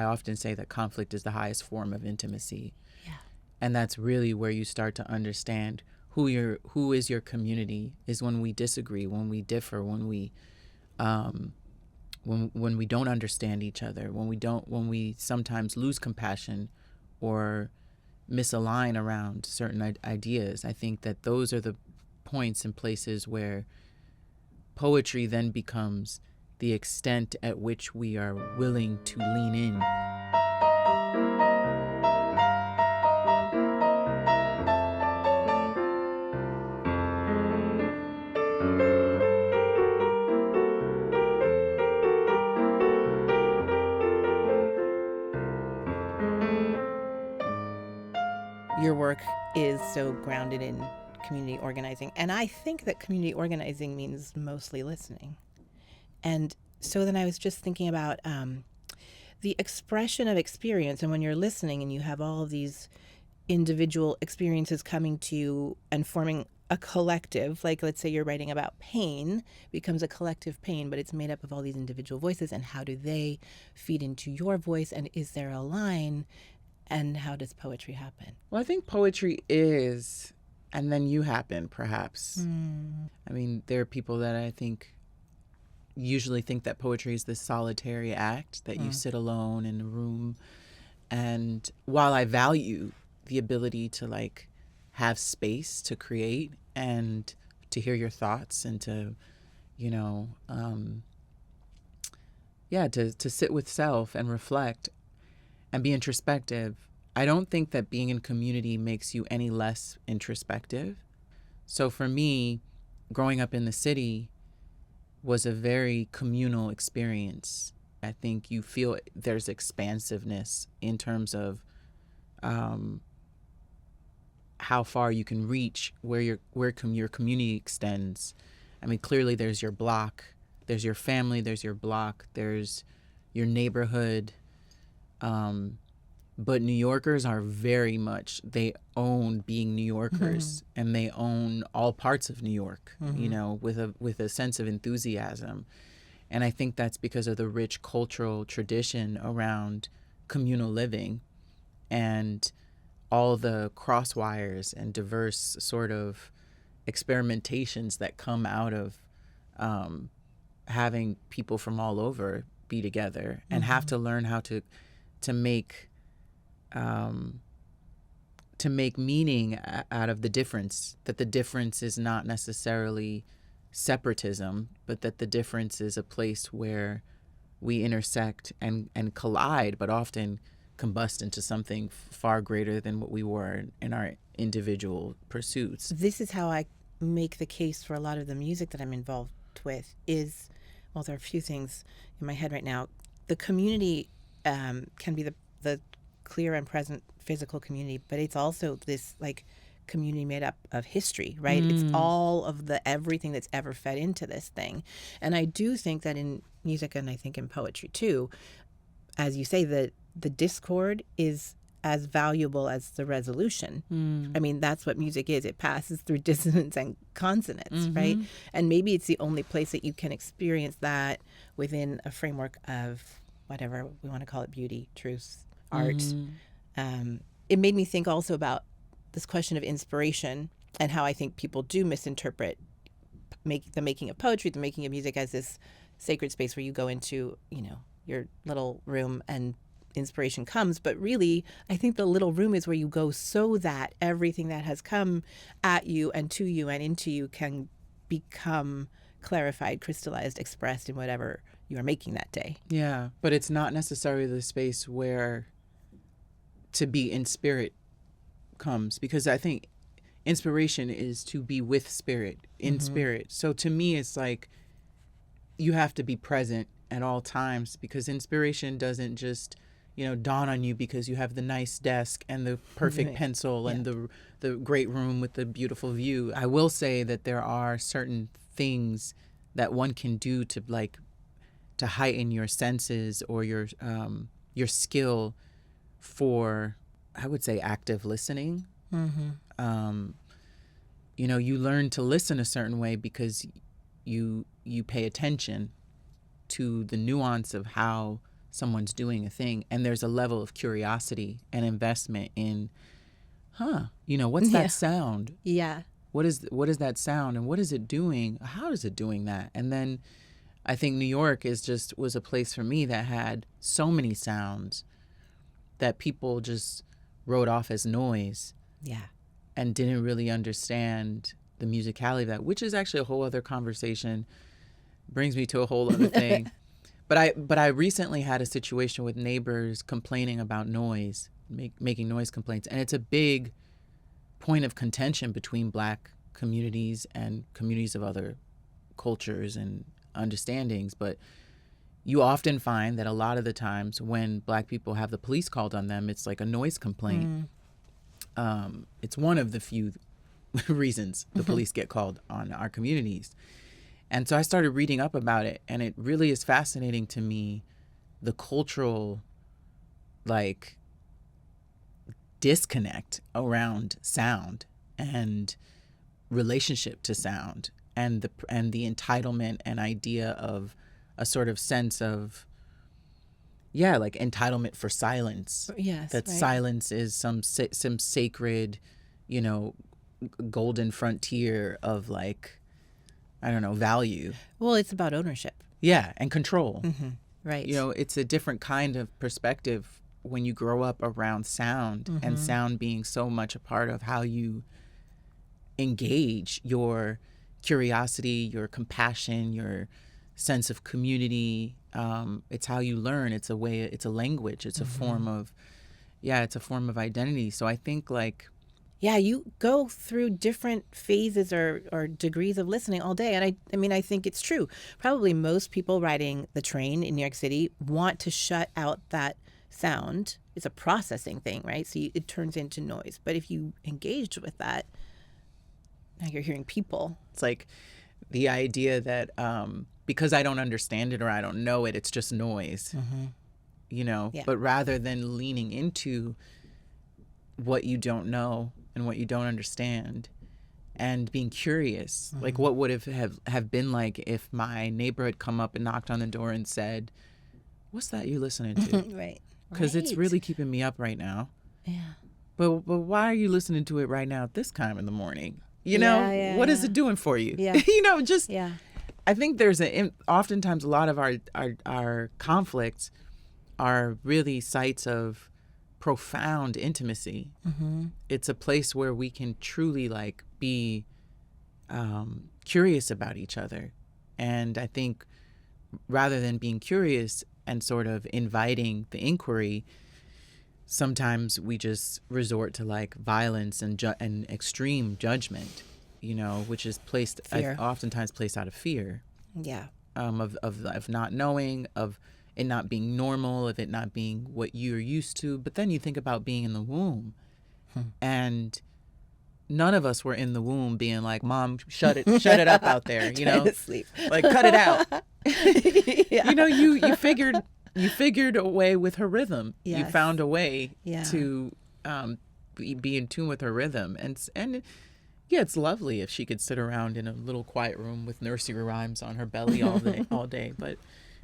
I often say that conflict is the highest form of intimacy. Yeah. And that's really where you start to understand who is your community, is when we disagree, when we differ, when we don't understand each other, when we sometimes lose compassion or misalign around certain ideas. I think that those are the points and places where poetry then becomes the extent at which we are willing to lean in. Your work is so grounded in community organizing. And I think that community organizing means mostly listening. And so then I was just thinking about the expression of experience. And when you're listening and you have all of these individual experiences coming to you and forming a collective, like let's say you're writing about pain, becomes a collective pain, but it's made up of all these individual voices. And how do they feed into your voice? And is there a line? And how does poetry happen? Well, I think poetry is, and then you happen, perhaps. I mean, there are people that I think usually think that poetry is this solitary act, that you sit alone in a room. And while I value the ability to like have space to create and to hear your thoughts and to, you know, to sit with self and reflect and be introspective, I don't think that being in community makes you any less introspective. So for me, growing up in the city was a very communal experience. I think you feel there's expansiveness in terms of how far you can reach, where your community extends. I mean, clearly there's your block, there's your family, there's your block, there's your neighborhood. But New Yorkers are very much, they own being New Yorkers, and they own all parts of New York, you know, with a sense of enthusiasm. And I think that's because of the rich cultural tradition around communal living and all the crosswires and diverse sort of experimentations that come out of having people from all over be together and have to learn how to make meaning out of the difference, that the difference is not necessarily separatism, but that the difference is a place where we intersect and collide, but often combust into something far greater than what we were in our individual pursuits. This is how I make the case for a lot of the music that I'm involved with is, well, there are a few things in my head right now. The community can be the clear and present physical community, but it's also this like community made up of history, right? It's all of everything that's ever fed into this thing. And I do think that in music, and I think in poetry too, as you say, the discord is as valuable as the resolution. I mean, that's what music is. It passes through dissonance and consonance, right? And maybe it's the only place that you can experience that within a framework of whatever we want to call it, beauty, truth, art. It made me think also about this question of inspiration and how I think people do misinterpret the making of poetry, the making of music as this sacred space where you go into, you know, your little room and inspiration comes. But really, I think the little room is where you go so that everything that has come at you and to you and into you can become clarified, crystallized, expressed in whatever you are making that day. Yeah, but it's not necessarily the space where to be in spirit comes, because I think inspiration is to be with spirit, in spirit. So to me, it's like you have to be present at all times, because inspiration doesn't just, you know, dawn on you because you have the nice desk and the perfect pencil and the great room with the beautiful view. I will say that there are certain things that one can do to like to heighten your senses or your skill for, I would say, active listening. You know, you learn to listen a certain way because you pay attention to the nuance of how someone's doing a thing, and there's a level of curiosity and investment in, what's Yeah. that sound? Yeah. What is that sound, and what is it doing? How is it doing that? And then I think New York was a place for me that had so many sounds that people just wrote off as noise Yeah. and didn't really understand the musicality of that, which is actually a whole other conversation. Brings me to a whole other thing. But I recently had a situation with neighbors complaining about noise, making noise complaints, and it's a big point of contention between Black communities and communities of other cultures and understandings. But you often find that a lot of the times when Black people have the police called on them, it's like a noise complaint. It's one of the few reasons the police get called on our communities. And so I started reading up about it, and it really is fascinating to me, the cultural, like, disconnect around sound and relationship to sound, and the entitlement and idea of a sort of sense of, like entitlement for silence. Yes. That right. silence is some sacred, golden frontier of, like, I don't know, value. Well, it's about ownership. Yeah, and control. Right. It's a different kind of perspective when you grow up around sound, and sound being so much a part of how you engage your curiosity, your compassion, your sense of community. It's how you learn. It's a language. It's a form of, it's a form of identity. So I think, like, yeah, you go through different phases or degrees of listening all day. And I mean, I think it's true. Probably most people riding the train in New York City want to shut out that sound. It's a processing thing, right? So it turns into noise. But if you engaged with that, now you're hearing people. It's like the idea that because I don't understand it or I don't know it, it's just noise, Yeah. But rather than leaning into what you don't know and what you don't understand and being curious, like what would have been like if my neighbor had come up and knocked on the door and said, "What's that you're listening to?" Right. Because it's really keeping me up right now. Yeah. But why are you listening to it right now at this time in the morning? What is it doing for you? Yeah. Yeah. I think there's oftentimes a lot of our conflicts are really sites of profound intimacy. It's a place where we can truly, like, be curious about each other. And I think rather than being curious and sort of inviting the inquiry, sometimes we just resort to, like, violence and extreme judgment, which is oftentimes placed out of fear. Yeah. Of not knowing, of it not being normal, of it not being what you're used to. But then you think about being in the womb, and none of us were in the womb being like, "Mom, shut it up out there," Trying to sleep. like, cut it out. Yeah. You figured a way with her rhythm. You Yes. found a way Yeah. to be in tune with her rhythm, and yeah, it's lovely if she could sit around in a little quiet room with nursery rhymes on her belly all day. But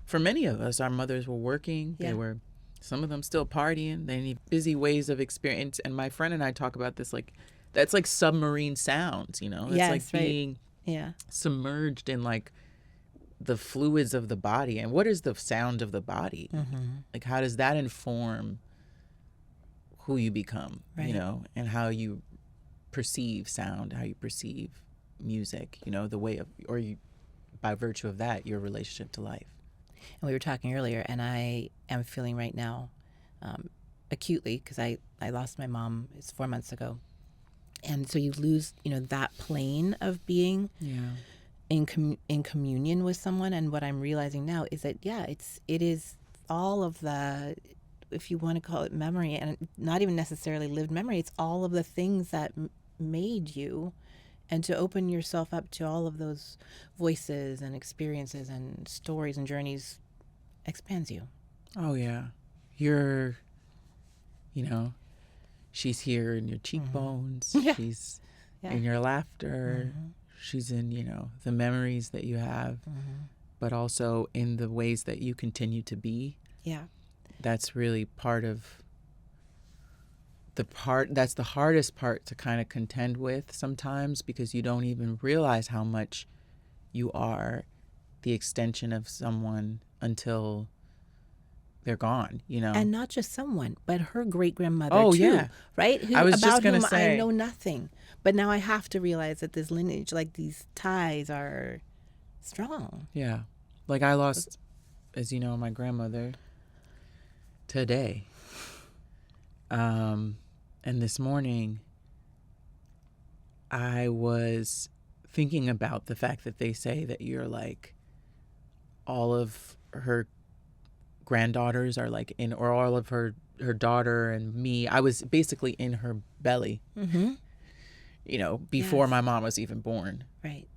for many of us, our mothers were working. Yeah. Some of them still partying. They need busy ways of experience. And my friend and I talk about this, like, that's like submarine sounds, It's Yes, like right. being Yeah. submerged in, like, the fluids of the body. And what is the sound of the body? Like, how does that inform who you become, Right. and how you perceive sound, how you perceive music, the way of, by virtue of that, your relationship to life. And we were talking earlier, and I am feeling right now acutely, because I lost my mom, it's 4 months ago. And so you lose, that plane of being in communion with someone. And what I'm realizing now is that, it is all of the, if you want to call it memory, and not even necessarily lived memory, it's all of the things that made you, and to open yourself up to all of those voices and experiences and stories and journeys expands you. Oh, yeah. You're, she's here in your cheekbones. Yeah. She's Yeah. in your laughter. She's in, the memories that you have, but also in the ways that you continue to be. Yeah. that's really part of that's the hardest part to kind of contend with sometimes, because you don't even realize how much you are the extension of someone until they're gone, you know. And not just someone, but her great-grandmother Oh, too, yeah. right? I was just about gonna whom I say. know nothing. But now I have to realize that this lineage, like these ties are strong. Yeah. Like I lost, as you know, my grandmother today. And this morning I was thinking about the fact that they say that you're like all of her granddaughters are like in, or all of her daughter and me. I was basically in her belly, you know, before Yes. my mom was even born. Right.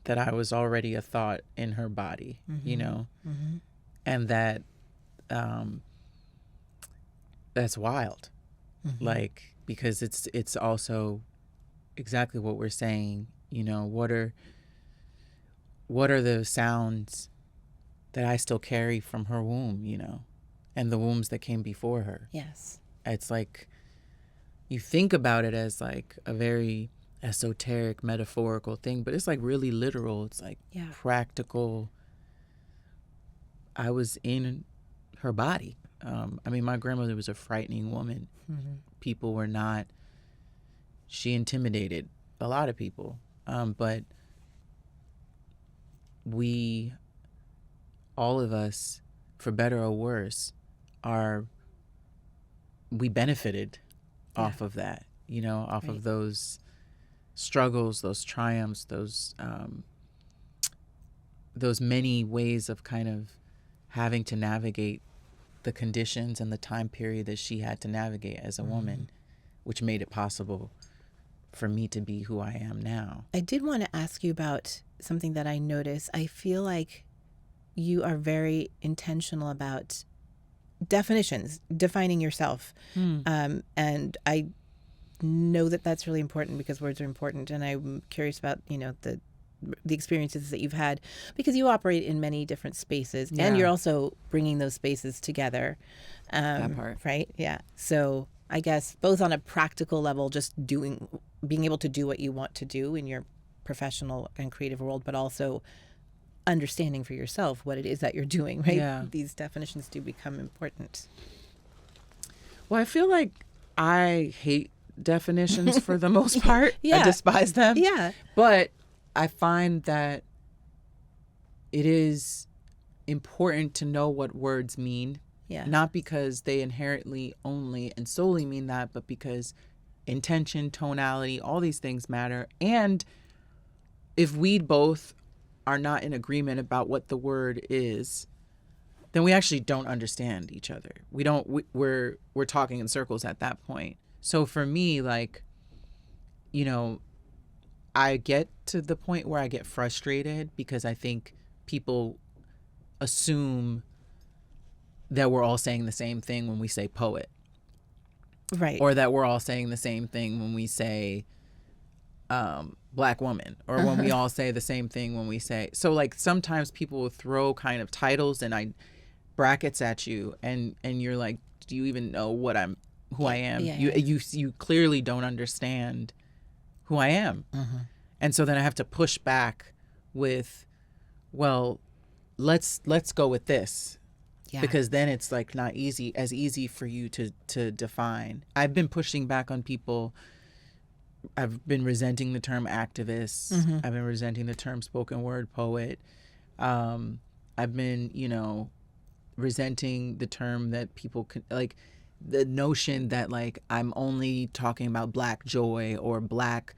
That I was already a thought in her body, you know, and that that's wild. Like, because it's also exactly what we're saying, you know. What are the sounds that I still carry from her womb, you know, and the wombs that came before her? Yes. It's like, you think about it as like a very esoteric, metaphorical thing, but it's like really literal. It's like practical. I was in her body. I mean, my grandmother was a frightening woman. People were not, she intimidated a lot of people. But we, all of us, for better or worse, we benefited off of that, you know, off of those struggles, those triumphs, those many ways of kind of having to navigate the conditions and the time period that she had to navigate as a woman, which made it possible for me to be who I am now. I did want to ask you about something that I noticed. I feel like you are very intentional about definitions, defining yourself. And I know that that's really important because words are important. And I'm curious about, you know, the experiences that you've had, because you operate in many different spaces and you're also bringing those spaces together. That part. Right? Yeah. So I guess both on a practical level, just being able to do what you want to do in your professional and creative world, but also understanding for yourself what it is that you're doing, right? Yeah. These definitions do become important. Well, I feel like I hate definitions for the most part. I despise them. Yeah. But I find that it is important to know what words mean. Yeah. Not because they inherently only and solely mean that, but because intention, tonality, all these things matter. And if we both are not in agreement about what the word is, then we actually don't understand each other. We're talking in circles at that point. So for me, like, you know, I get to the point where I get frustrated because I think people assume that we're all saying the same thing when we say poet. Right. Or that we're all saying the same thing when we say black woman, or when we all say the same thing when we say, so like sometimes people will throw kind of titles and brackets at you, and you're like, do you even know who I am? You clearly don't understand who I am. And so then I have to push back with, well, let's go with this. Because then it's like not as easy for you to define. I've been pushing back on people. I've been resenting the term activist. I've been resenting the term spoken word poet. I've been, you know, resenting the term that people can, like, the notion that like I'm only talking about black joy or black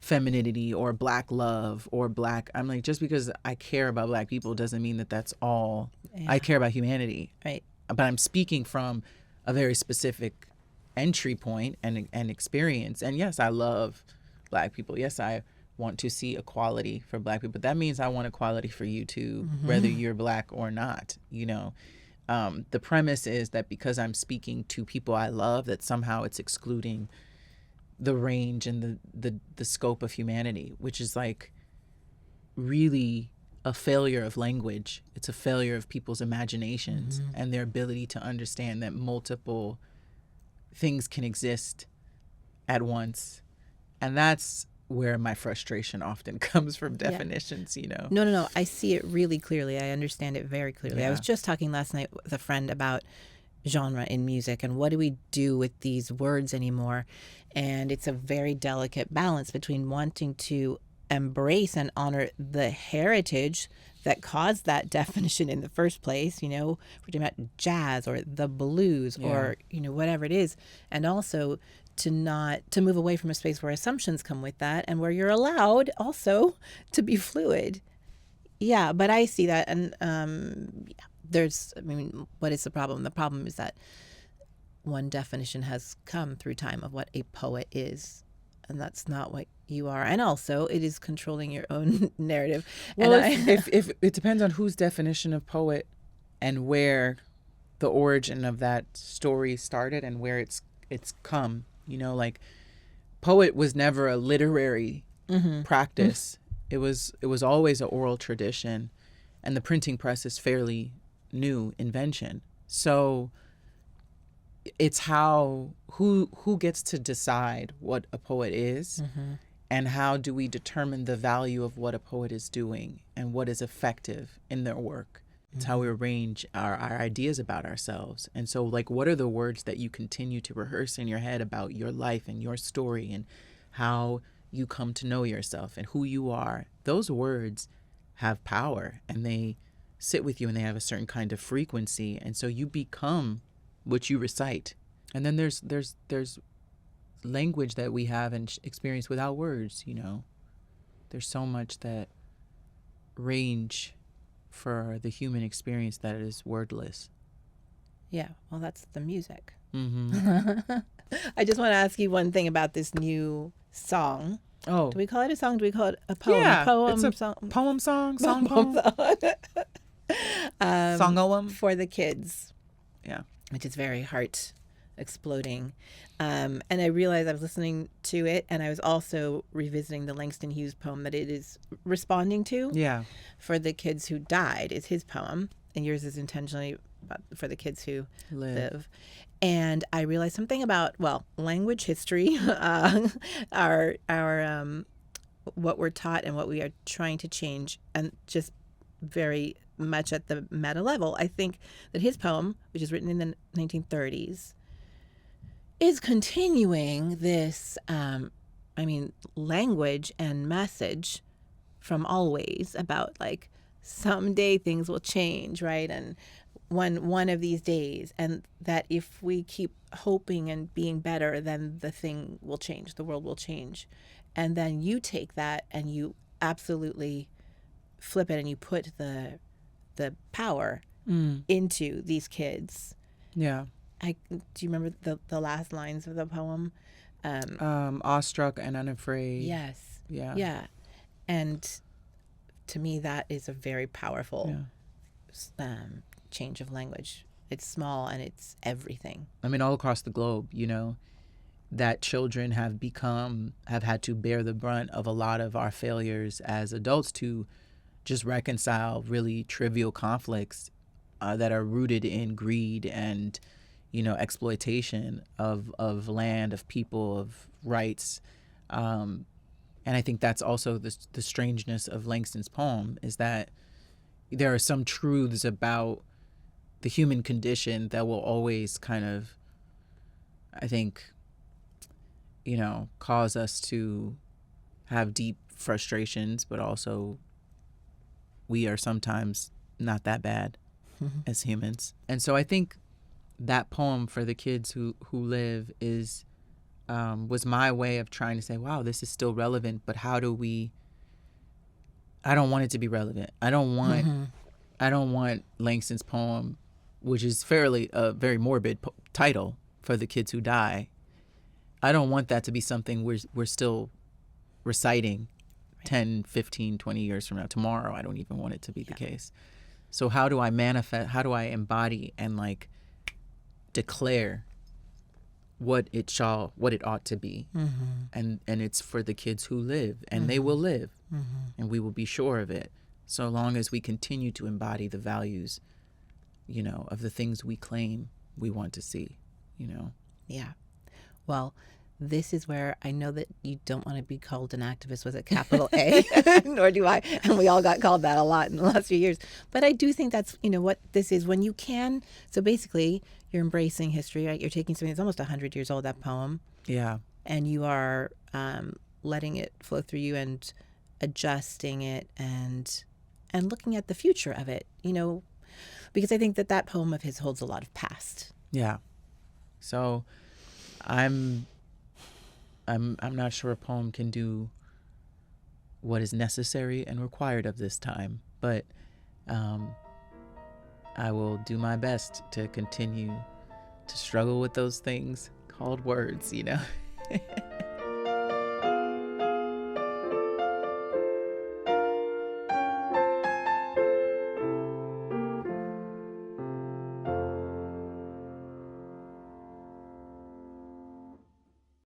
femininity or black love or black, I'm like, just because I care about black people doesn't mean that that's all. I care about humanity, right? But I'm speaking from a very specific entry point and experience. And yes, I love black people. Yes, I want to see equality for black people. But that means I want equality for you too, whether you're black or not, you know. The premise is that because I'm speaking to people I love, that somehow it's excluding the range and the scope of humanity, which is like really a failure of language. It's a failure of people's imaginations and their ability to understand that multiple things can exist at once. And that's where my frustration often comes from definitions, you know. No. I see it really clearly. I understand it very clearly. Yeah. I was just talking last night with a friend about genre in music and what do we do with these words anymore. And it's a very delicate balance between wanting to embrace and honor the heritage that caused that definition in the first place. You know, we're talking about jazz or the blues or, you know, whatever it is. And also to move away from a space where assumptions come with that and where you're allowed also to be fluid. Yeah, but I see that. And what is the problem? The problem is that one definition has come through time of what a poet is, and that's not what you are. And also, it is controlling your own narrative. Well, if it depends on whose definition of poet and where the origin of that story started and where it's come. You know, like poet was never a literary practice. It was always an oral tradition, and the printing press is fairly new invention. So it's who gets to decide what a poet is, and how do we determine the value of what a poet is doing and what is effective in their work. It's how we arrange our ideas about ourselves. And so, like, what are the words that you continue to rehearse in your head about your life and your story and how you come to know yourself and who you are? Those words have power, and they sit with you, and they have a certain kind of frequency. And so you become what you recite. And then there's language that we have and experience without words, you know. There's so much that range for the human experience that is wordless. Yeah, well, that's the music. I just want to ask you one thing about this new song. Oh. Do we call it a song? Do we call it a poem? Yeah, poem, it's a song? poem song? Song. Song for the kids. Yeah. Which is very heart exploding. And I realized I was listening to it, and I was also revisiting the Langston Hughes poem that it is responding to. Yeah. For the kids who died is his poem, and yours is intentionally for the kids who live. And I realized something about, well, language history, our what we're taught and what we are trying to change, and just very much at the meta level. I think that his poem, which is written in the 1930s, is continuing this, language and message from always about, like, someday things will change, right? And one of these days, and that if we keep hoping and being better, then the thing will change, the world will change. And then you take that and you absolutely flip it, and you put the power into these kids. Yeah. Do you remember the last lines of the poem? Awestruck and unafraid. Yes. Yeah. Yeah. And to me, that is a very powerful change of language. It's small and it's everything. I mean, all across the globe, you know, that children have had to bear the brunt of a lot of our failures as adults to just reconcile really trivial conflicts that are rooted in greed and, you know, exploitation of land, of people, of rights. And I think that's also the strangeness of Langston's poem, is that there are some truths about the human condition that will always kind of, I think, you know, cause us to have deep frustrations, but also we are sometimes not that bad as humans. And so I think that poem for the kids who live is was my way of trying to say, wow, this is still relevant, but how do we, I don't want it to be relevant. I don't want Langston's poem, which is fairly a very morbid title, for the kids who die. I don't want that to be something we're still reciting 10, 15, 20 years from now. Tomorrow, I don't even want it to be the case. So how do I manifest, how do I embody and, like, declare what it ought to be? And it's for the kids who live, and they will live, and we will be sure of it. so long as we continue to embody the values, of the things we claim we want to see, Yeah. Well, this is where I know that you don't want to be called an activist with a capital A, nor do I. And we all got called that a lot in the last few years. But I do think that's, what this is when you can. So basically, you're embracing history, right? You're taking something that's almost 100 years old, that poem. Yeah. And you are letting it flow through you and adjusting it and looking at the future of it, because I think that poem of his holds a lot of past. Yeah. So I'm not sure a poem can do what is necessary and required of this time, but I will do my best to continue to struggle with those things called words,